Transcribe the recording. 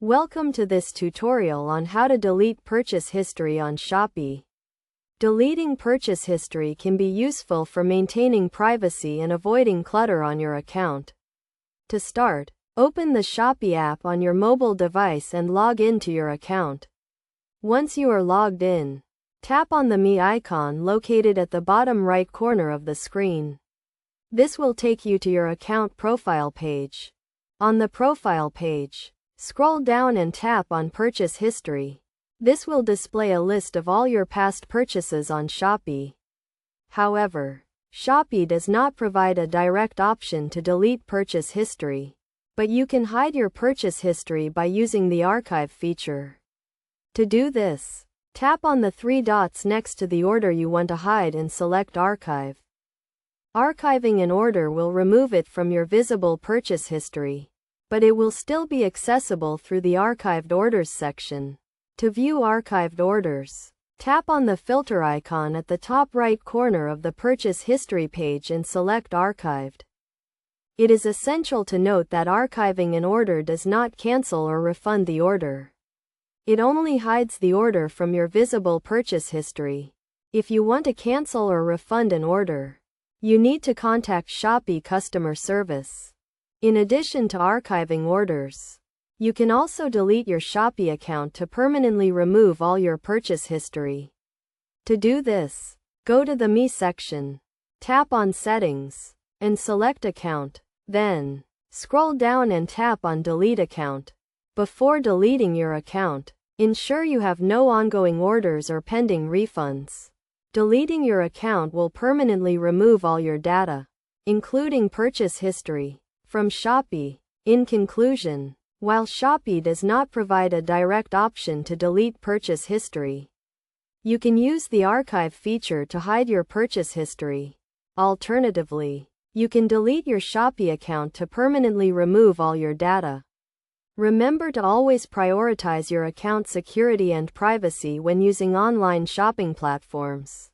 Welcome to this tutorial on how to delete purchase history on Shopee. Deleting purchase history can be useful for maintaining privacy and avoiding clutter on your account. To start, open the Shopee app on your mobile device and log into your account. Once you are logged in, tap on the Me icon located at the bottom right corner of the screen. This will take you to your account profile page. On the profile page, scroll down and tap on Purchase History. This will display a list of all your past purchases on Shopee. However, Shopee does not provide a direct option to delete purchase history, but you can hide your purchase history by using the archive feature. To do this, tap on the three dots next to the order you want to hide and select Archive. Archiving an order will remove it from your visible purchase history, but it will still be accessible through the Archived Orders section. To view archived orders, tap on the filter icon at the top right corner of the purchase history page and select Archived. It is essential to note that archiving an order does not cancel or refund the order. It only hides the order from your visible purchase history. If you want to cancel or refund an order, you need to contact Shopee customer service. In addition to archiving orders, you can also delete your Shopee account to permanently remove all your purchase history. To do this, go to the Me section, tap on Settings, and select Account. Then, scroll down and tap on Delete Account. Before deleting your account, ensure you have no ongoing orders or pending refunds. Deleting your account will permanently remove all your data, including purchase history, from Shopee. In conclusion, while Shopee does not provide a direct option to delete purchase history, you can use the archive feature to hide your purchase history. Alternatively, you can delete your Shopee account to permanently remove all your data. Remember to always prioritize your account security and privacy when using online shopping platforms.